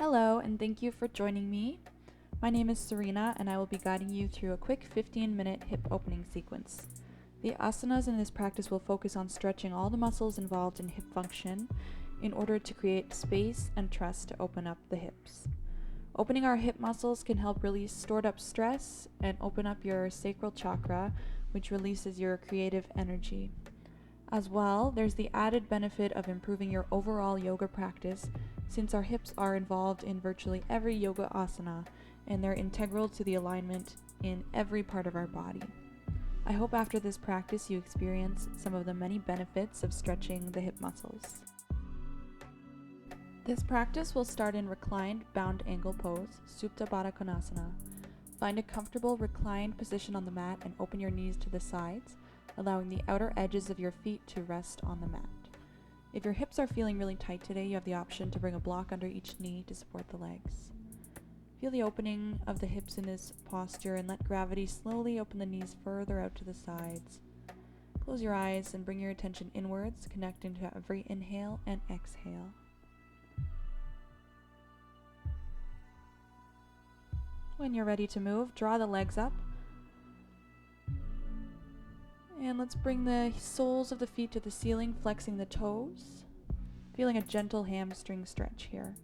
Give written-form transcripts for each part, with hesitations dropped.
Hello, and thank you for joining me. My name is Serena, and I will be guiding you through a quick 15-minute hip opening sequence. The asanas in this practice will focus on stretching all the muscles involved in hip function in order to create space and trust to open up the hips. Opening our hip muscles can help release stored up stress and open up your sacral chakra, which releases your creative energy. As well, there's the added benefit of improving your overall yoga practice, since our hips are involved in virtually every yoga asana and they're integral to the alignment in every part of our body. I hope after this practice you experience some of the many benefits of stretching the hip muscles. This practice will start in reclined bound angle pose, Supta Baddha Konasana. Find a comfortable reclined position on the mat and open your knees to the sides, allowing the outer edges of your feet to rest on the mat. If your hips are feeling really tight today, you have the option to bring a block under each knee to support the legs. Feel the opening of the hips in this posture and let gravity slowly open the knees further out to the sides. Close your eyes and bring your attention inwards, connecting to every inhale and exhale. When you're ready to move, draw the legs up. And let's bring the soles of the feet to the ceiling, flexing the toes. Feeling a gentle hamstring stretch here.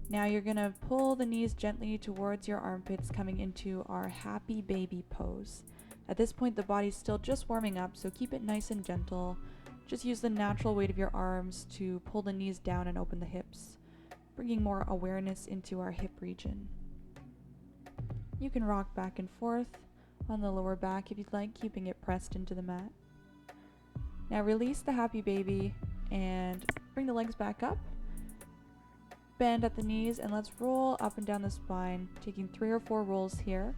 Now you're going to pull the knees gently towards your armpits, coming into our happy baby pose. At this point, the body's still just warming up, so keep it nice and gentle. Just use the natural weight of your arms to pull the knees down and open the hips, bringing more awareness into our hip region. You can rock back and forth on the lower back if you'd like, keeping it pressed into the mat. Now release the happy baby and bring the legs back up. Bend at the knees and let's roll up and down the spine, taking 3 or 4 rolls here.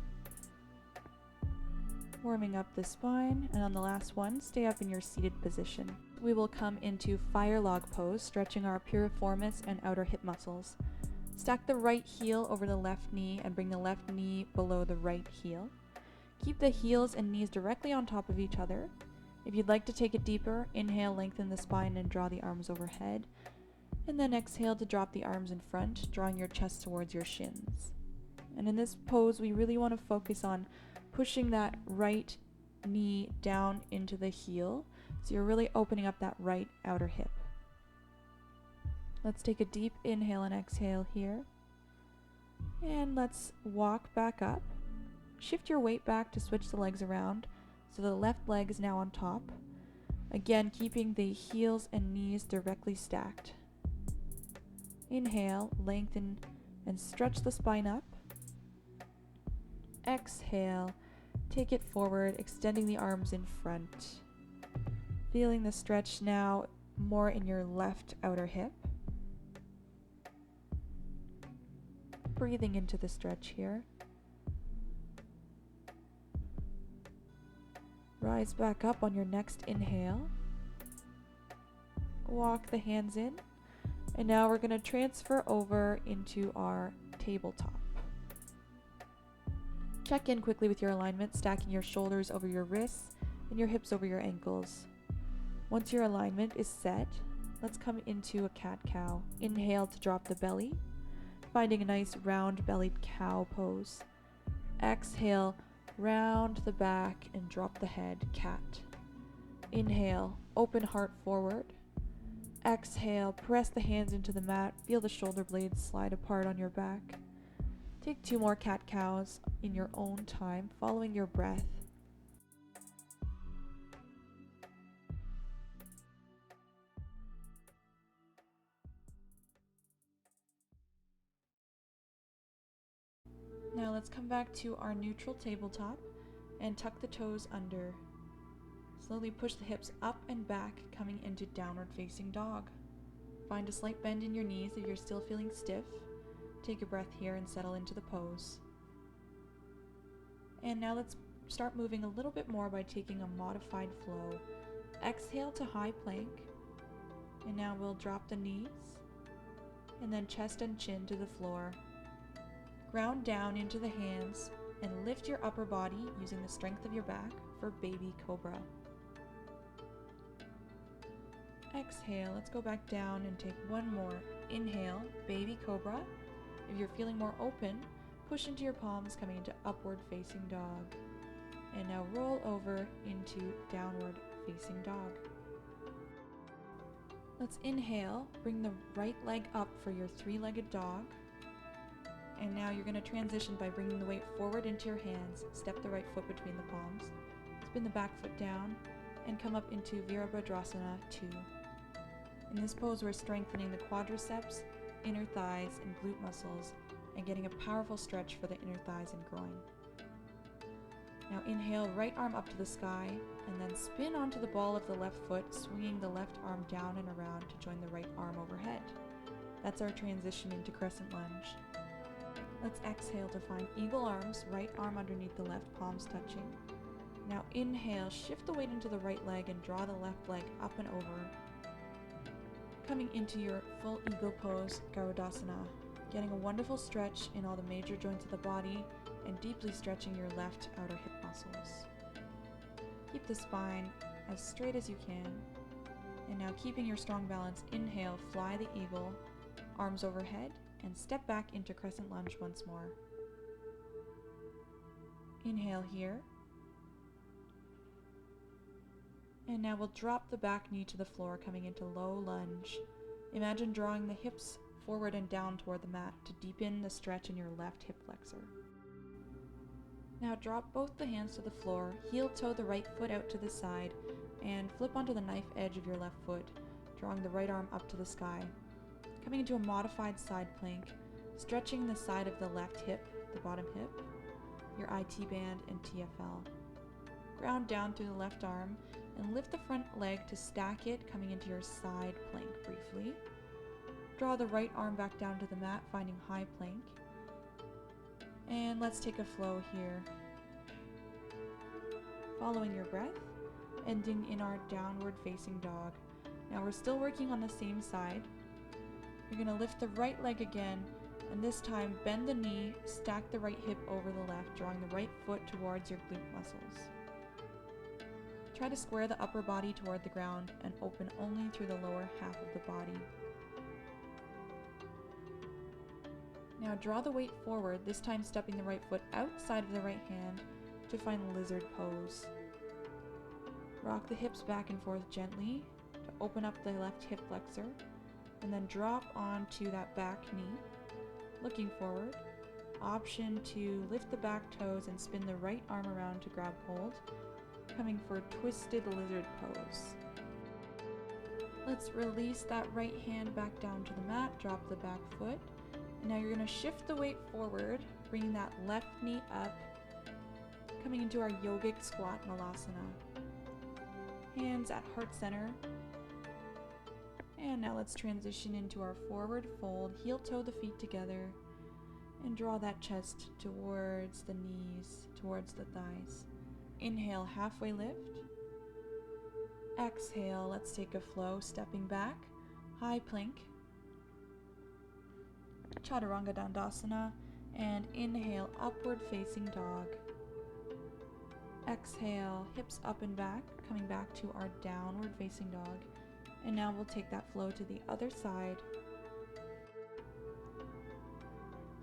Warming up the spine, and on the last one, stay up in your seated position. We will come into fire log pose, stretching our piriformis and outer hip muscles. Stack the right heel over the left knee and bring the left knee below the right heel. Keep the heels and knees directly on top of each other. If you'd like to take it deeper, inhale, lengthen the spine and draw the arms overhead. And then exhale to drop the arms in front, drawing your chest towards your shins. And in this pose, we really want to focus on pushing that right knee down into the heel. So you're really opening up that right outer hip. Let's take a deep inhale and exhale here. And let's walk back up. Shift your weight back to switch the legs around, so the left leg is now on top. Again, keeping the heels and knees directly stacked. Inhale, lengthen and stretch the spine up. Exhale, take it forward, extending the arms in front. Feeling the stretch now more in your left outer hip. Breathing into the stretch here. Rise back up on your next inhale. Walk the hands in. And now we're going to transfer over into our tabletop. Check in quickly with your alignment, stacking your shoulders over your wrists and your hips over your ankles. Once your alignment is set, let's come into a cat-cow. Inhale to drop the belly, finding a nice round-bellied cow pose. Exhale, round the back and drop the head, cat. Inhale, open heart forward. Exhale, press the hands into the mat, feel the shoulder blades slide apart on your back. Take 2 more cat-cows in your own time, following your breath. Now let's come back to our neutral tabletop and tuck the toes under. Slowly push the hips up and back, coming into downward facing dog. Find a slight bend in your knees if you're still feeling stiff. Take a breath here and settle into the pose. And now let's start moving a little bit more by taking a modified flow. Exhale to high plank. And now we'll drop the knees. And then chest and chin to the floor. Ground down into the hands and lift your upper body using the strength of your back for baby cobra. Exhale, let's go back down and take one more. Inhale, baby cobra. If you're feeling more open, push into your palms, coming into upward facing dog. And now roll over into downward facing dog. Let's inhale, bring the right leg up for your three-legged dog. And now you're going to transition by bringing the weight forward into your hands, step the right foot between the palms, spin the back foot down, and come up into Virabhadrasana 2. In this pose, we're strengthening the quadriceps, inner thighs, and glute muscles, and getting a powerful stretch for the inner thighs and groin. Now inhale, right arm up to the sky, and then spin onto the ball of the left foot, swinging the left arm down and around to join the right arm overhead. That's our transition into crescent lunge. Let's exhale to find eagle arms, right arm underneath the left, palms touching. Now inhale, shift the weight into the right leg and draw the left leg up and over, coming into your full eagle pose, Garudasana, getting a wonderful stretch in all the major joints of the body and deeply stretching your left outer hip muscles. Keep the spine as straight as you can. And now keeping your strong balance, inhale, fly the eagle, arms overhead, and step back into crescent lunge once more. Inhale here. And now we'll drop the back knee to the floor, coming into low lunge. Imagine drawing the hips forward and down toward the mat to deepen the stretch in your left hip flexor. Now drop both the hands to the floor, heel toe the right foot out to the side, and flip onto the knife edge of your left foot, drawing the right arm up to the sky. Coming into a modified side plank, stretching the side of the left hip, the bottom hip, your IT band and TFL. Ground down through the left arm, and lift the front leg to stack it, coming into your side plank briefly. Draw the right arm back down to the mat, finding high plank. And let's take a flow here. Following your breath, ending in our downward facing dog. Now we're still working on the same side. You're going to lift the right leg again, and this time bend the knee, stack the right hip over the left, drawing the right foot towards your glute muscles. Try to square the upper body toward the ground and open only through the lower half of the body. Now draw the weight forward, this time stepping the right foot outside of the right hand to find lizard pose. Rock the hips back and forth gently to open up the left hip flexor, and then drop onto that back knee, looking forward. Option to lift the back toes and spin the right arm around to grab hold, coming for twisted lizard pose. Let's release that right hand back down to the mat, drop the back foot. And now you're going to shift the weight forward, bringing that left knee up, coming into our yogic squat malasana. Hands at heart center. And now let's transition into our forward fold, heel toe the feet together, and draw that chest towards the knees, towards the thighs. Inhale, halfway lift. Exhale, let's take a flow, stepping back, high plank. Chaturanga Dandasana, and inhale, upward facing dog. Exhale, hips up and back, coming back to our downward facing dog. And now we'll take that flow to the other side.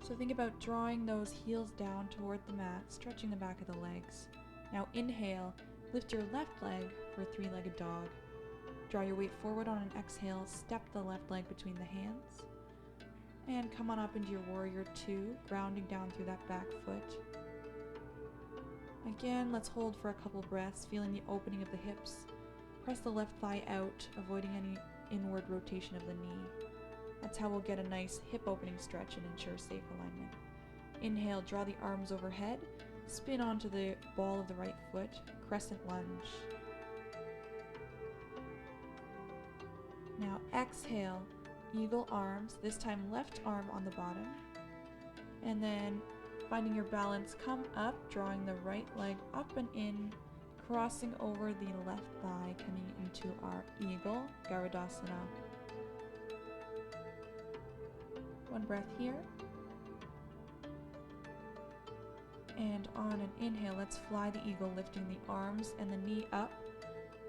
So think about drawing those heels down toward the mat, stretching the back of the legs. Now inhale, lift your left leg for a three-legged dog. Draw your weight forward on an exhale, step the left leg between the hands. And come on up into your warrior 2, grounding down through that back foot. Again, let's hold for a couple breaths, feeling the opening of the hips. Press the left thigh out, avoiding any inward rotation of the knee. That's how we'll get a nice hip opening stretch and ensure safe alignment. Inhale, draw the arms overhead, spin onto the ball of the right foot, crescent lunge. Now exhale, eagle arms, this time left arm on the bottom, and then finding your balance, come up, drawing the right leg up and in, crossing over the left thigh, coming into our eagle, Garudasana. One breath here, and on an inhale, let's fly the eagle, lifting the arms and the knee up,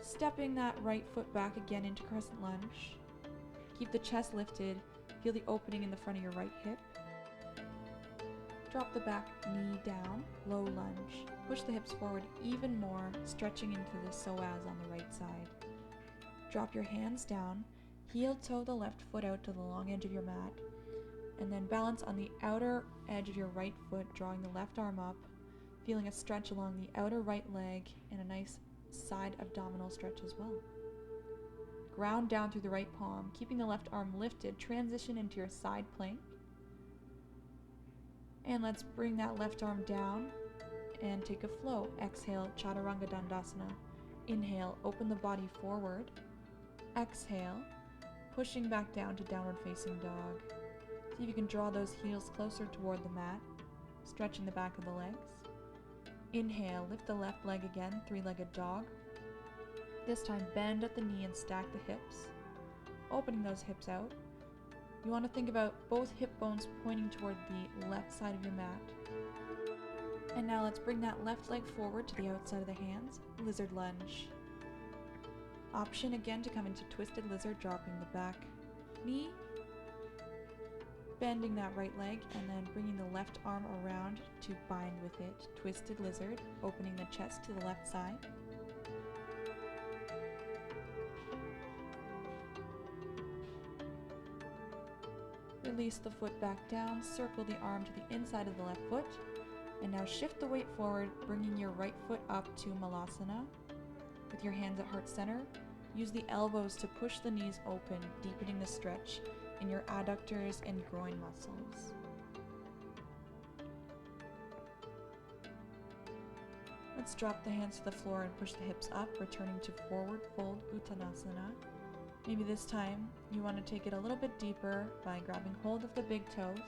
Stepping that right foot back again into crescent lunge. Keep the chest lifted. Feel the opening in the front of your right hip. Drop the back knee down, low lunge. Push the hips forward even more, stretching into the psoas on the right side. Drop your hands down, heel toe the left foot out to the long edge of your mat, and then balance on the outer edge of your right foot, drawing the left arm up, feeling a stretch along the outer right leg and a nice side abdominal stretch as well. Ground down through the right palm, keeping the left arm lifted, transition into your side plank. And let's bring that left arm down and take a flow. Exhale, Chaturanga Dandasana. Inhale, open the body forward. Exhale, pushing back down to downward facing dog. See if you can draw those heels closer toward the mat, stretching the back of the legs. Inhale, lift the left leg again, three-legged dog. This time bend at the knee and stack the hips, opening those hips out. You want to think about both hip bones pointing toward the left side of your mat. And now let's bring that left leg forward to the outside of the hands, lizard lunge. Option again to come into twisted lizard, dropping the back knee, bending that right leg, and then bringing the left arm around to bind with it. Twisted lizard, opening the chest to the left side. Release the foot back down, circle the arm to the inside of the left foot, and now shift the weight forward, bringing your right foot up to Malasana. With your hands at heart center, use the elbows to push the knees open, deepening the stretch in your adductors and groin muscles. Let's drop the hands to the floor and push the hips up, returning to forward fold Uttanasana. Maybe this time you want to take it a little bit deeper by grabbing hold of the big toes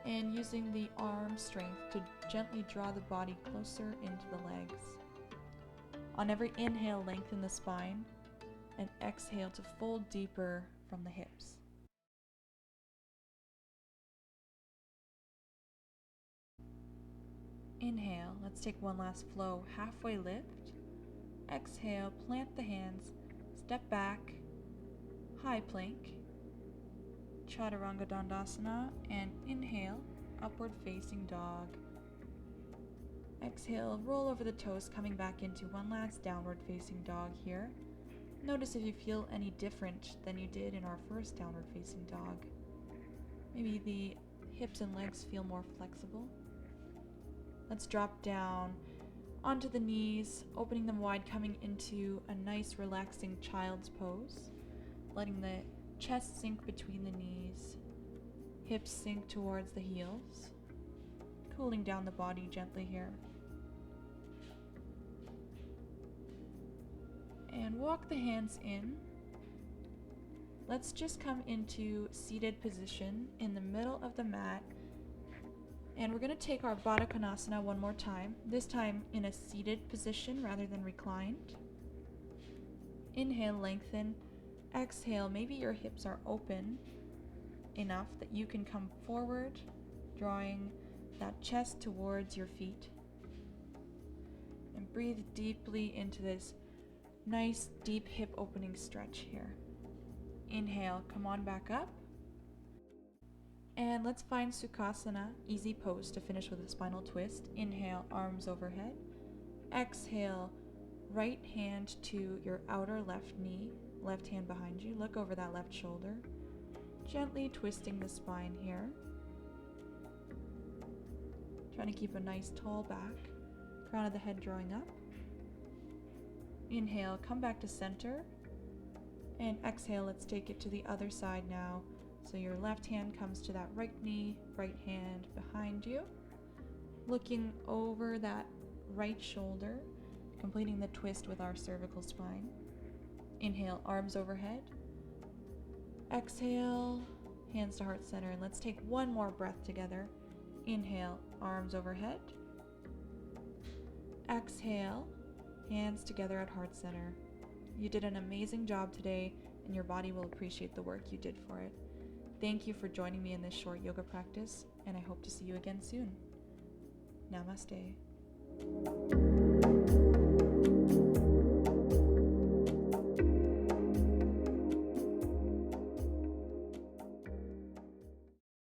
and using the arm strength to gently draw the body closer into the legs. On every inhale, lengthen the spine, and exhale to fold deeper from the hips. Inhale, let's take one last flow, halfway lift. Exhale, plant the hands, step back, high plank, Chaturanga Dandasana, and inhale, upward facing dog. Exhale, roll over the toes, coming back into one last downward facing dog here. Notice if you feel any different than you did in our first downward facing dog. Maybe the hips and legs feel more flexible. Let's drop down onto the knees, opening them wide, coming into a nice relaxing child's pose. Letting the chest sink between the knees, hips sink towards the heels, cooling down the body gently here. And walk the hands in. Let's just come into seated position in the middle of the mat. And we're going to take our Baddha Konasana one more time, this time in a seated position rather than reclined. Inhale, lengthen. Exhale, maybe your hips are open enough that you can come forward, drawing that chest towards your feet. And breathe deeply into this nice deep hip opening stretch here. Inhale, come on back up. And let's find Sukhasana, easy pose, to finish with a spinal twist. Inhale, arms overhead. Exhale, right hand to your outer left knee, left hand behind you. Look over that left shoulder. Gently twisting the spine here. Trying to keep a nice tall back. Crown of the head drawing up. Inhale, come back to center. And exhale, let's take it to the other side now. So your left hand comes to that right knee, right hand behind you. Looking over that right shoulder, completing the twist with our cervical spine. Inhale, arms overhead. Exhale, hands to heart center. And let's take one more breath together. Inhale, arms overhead. Exhale, hands together at heart center. You did an amazing job today, and your body will appreciate the work you did for it. Thank you for joining me in this short yoga practice, and I hope to see you again soon. Namaste.